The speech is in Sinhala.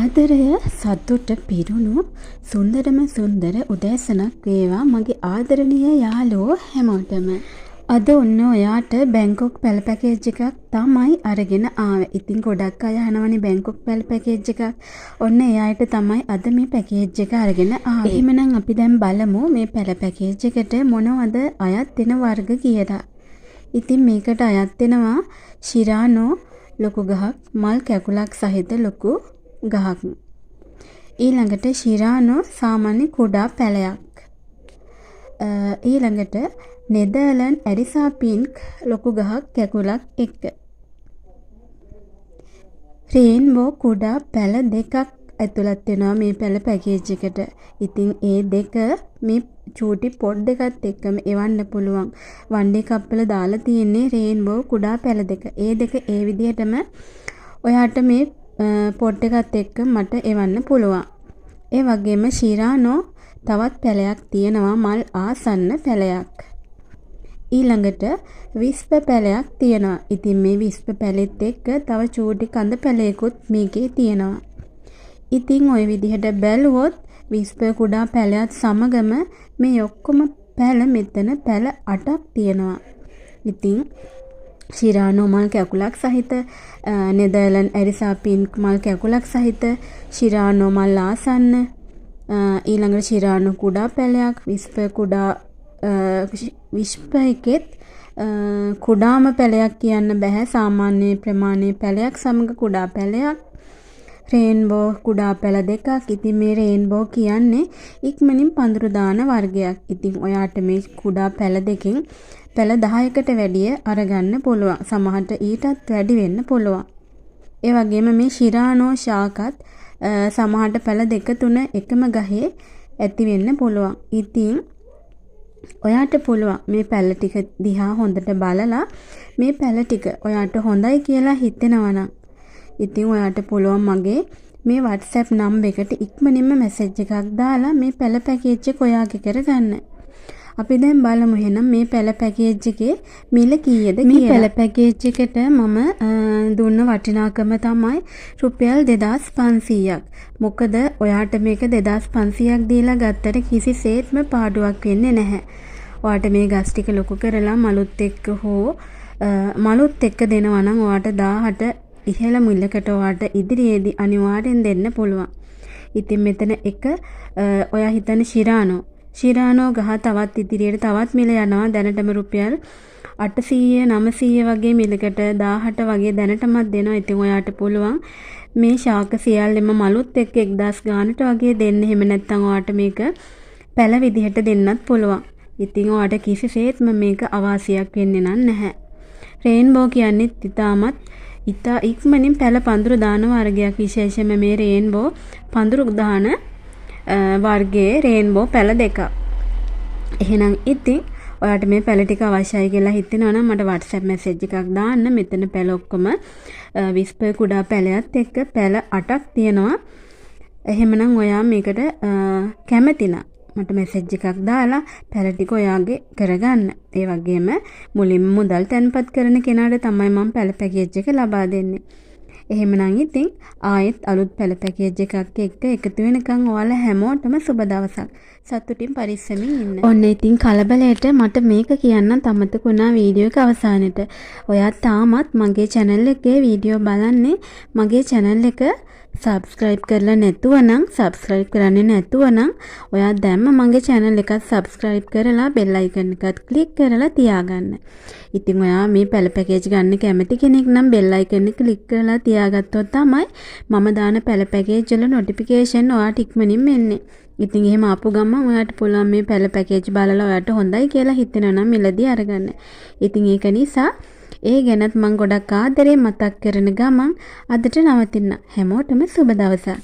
ආදරය සතුට පිරුණු සුන්දරම සුන්දර උදෑසනක් වේවා මගේ ආදරණීය යාළුවෝ හැමෝටම. අද ඔන්න ඔයාට බැංකොක් පැල පැකේජ් එකක් තමයි අරගෙන ආවේ. ඉතින් ගොඩක් අය අහනවනේ බැංකොක් පැල පැකේජ් එකක්. ඔන්න එයාට තමයි අද මේ පැකේජ් එක අරගෙන ආවේ. එහෙමනම් අපි දැන් බලමු මේ පැල පැකේජ් එකට මොනවද අයත් වෙන වර්ග කියලා. ඉතින් මේකට අයත් වෙනවා ශිරානෝ ලොකු ගහක්, මල් කැකුලක් සහිත ලොකු ගහක්. ඊළඟට ශිරානෝ සාමාන්‍ය කුඩා පැලයක්. ඊළඟට නෙදර්ලන්ඩ් ඇරිසා පින්ක් ලොකු ගහක් කැකුලක් එක්ක. රේන්බෝ කුඩා පැල දෙකක් ඇතුළත් වෙනවා මේ පැල පැකේජ් එකට. ඉතින් ඒ දෙක මේ චූටි පොඩ් දෙකත් එක්කම එවන්න පුළුවන්. වන්ඩේ කප්පල දාලා තියෙන්නේ රේන්බෝ කුඩා පැල දෙක. ඒ දෙක ඒ විදිහටම ඔයාට මේ පොට් එකත් එක්ක මට එවන්න පුළුවන්. ඒ වගේම ශිරානෝ තවත් පැලයක් තියෙනවා, මල් ආසන්න පැලයක්. ඊළඟට විස්ප පැලයක් තියෙනවා. ඉතින් මේ විස්ප පැලෙත් එක්ක තව චූටි කඳ පැලයකුත් මේකේ තියෙනවා. ඉතින් ওই විදිහට බැලුවොත් විස්ප කුඩා පැලයත් සමගම මේ ඔක්කොම පැල මෙතන පැල 8ක් තියෙනවා. ඉතින් ශිරානෝ මල් කැකුලක් සහිත, නෙදර්ලන්ඩ් ඇරිසා පින්ක් මල් කැකුලක් සහිත, ශිරානෝ මල් ආසන්න, ඊළඟට ශිරානෝ කුඩා පැලයක්, විස්ප එකෙත් කුඩාම පැලයක් කියන්න බෑ, සාමාන්‍ය ප්‍රමාණයේ පැලයක් සමග කුඩා පැලයක්, රේන්බෝ කුඩා පැල දෙකක්. ඉතින් මේ රේන්බෝ කියන්නේ ඉක්මනින් පඳුරු දාන වර්ගයක්. ඉතින් ඔයාට මේ කුඩා පැල දෙකෙන් පැල 10කට වැඩිය අරගන්න පුළුවන්. සමහරට ඊටත් වැඩි වෙන්න පුළුවන්. ඒ වගේම මේ ශිරානෝ ශාකත් සමහරට පැල 2-3 එකම ගහේ ඇති වෙන්න පුළුවන්. ඉතින් ඔයාට පුළුවන් මේ පැල ටික දිහා හොඳට බලලා මේ පැල ටික ඔයාට හොඳයි කියලා හිතෙනවා නම් ඉතින් ඔයාට පුළුවන් මගේ මේ WhatsApp නම්බර් එකට ඉක්මනින්ම මැසේජ් එකක් දාලා මේ පැල පැකේජ් එක ඔයාගේ කරගන්න. අපි දැන් බලමු එහෙනම් මේ පැල පැකේජ් එකේ මිල කීයද කියලා. මේ පැල පැකේජ් එකට මම දුන්න වටිනාකම තමයි රුපියල් 2500ක්. මොකද ඔයාට මේක 2500ක් දීලා ගත්තට කිසිසේත්ම පාඩුවක් වෙන්නේ නැහැ. ඔයාට මේ ගස් ටික ලොකු කරලා මලුත් එක්ක දෙනවා නම් ඔයාට 1000ට ඉහළ මිලකට ඔයාට ඉදිරියේදී අනිවාර්යෙන් දෙන්න පුළුවන්. ඉතින් මෙතන එක ඔයා හිතන ශිරානෝ ගහ තවත් ඉදිරියට තවත් මිල යනවා. දැනටම රුපියල් 800 900 වගේ මිලකට 1000ට වගේ දැනටමත් දෙනවා. ඉතින් ඔයාට පුළුවන් මේ ශාක සියල්ලම මලුත් එක්ක 1000 ගානට වගේ දෙන්න. එහෙම නැත්නම් ඔයාට මේක පැල විදිහට දෙන්නත් පුළුවන්. ඉතින් ඔයාට කිසිසේත්ම මේක අවාසියක් වෙන්නේ නැහැ. රේන්බෝ කියන්නේ ඉතා ඉක්මනින් පැල පඳුරු දාන වර්ගයක්. විශේෂයෙන්ම මේ රේන්බෝ පඳුරු දාන වර්ගයේ රේන්බෝ පැල දෙකක්. එහෙනම් ඉතින් ඔයාට මේ පැල ටික අවශ්‍යයි කියලා හිතෙනවා නම් මට WhatsApp message එකක් දාන්න. මෙතන පැල ඔක්කොම විස්ප කුඩා පැලයත් එක්ක පැල 8ක් තියෙනවා. එහෙමනම් ඔයා මේකට කැමති නම් මට මැසේජ් එකක් දාලා පැල ටික ඔයාගේ කරගන්න. ඒ වගේම මුලින්ම මුදල් තැන්පත් කරන කෙනාට තමයි මම පැල පැකේජ් එක ලබා දෙන්නේ. එහෙමනම් ඉතින් ආයෙත් අලුත් පැල පැකේජ් එකක් එක්ක එකතු වෙනකන් ඔයාලා හැමෝටම සුබ දවසක්. සතුටින් පරිස්සමින් ඉන්න. ඔන්න ඉතින් කලබලයට මට මේක කියන්න අමතක වුණා වීඩියෝ එක අවසානෙට. ඔයා තාමත් මගේ channel එකේ වීඩියෝ බලන්නේ මගේ channel එක subscribe කරලා නැතුව නම් subscribe කරන්නේ නැතුව නම් ඔයා දැම්ම මගේ channel එකත් subscribe කරලා bell icon එකත් click කරලා තියාගන්න. ඉතින් ඔයා මේ පැල පැකේජ් ගන්න කැමති කෙනෙක් නම් bell icon එක click කරලා තියාගත්තොත් තමයි මම දාන පැල පැකේජ් වල notification ඔයාට ඉක්මනින්ම එන්නේ. ඉතින් එහෙම ආපු ගමන් ඔයාට පුළුවන් මේ පැල පැකේජ් බලලා ඔයාට හොඳයි කියලා හිතෙනවා නම් මිලදී අරගන්න. ඉතින් ඒක නිසා ඒ ගැනත් මම ගොඩක් ආදරේ මතක් කරන ගමන් අදට නවතින්න. හැමෝටම සුබ දවසක්.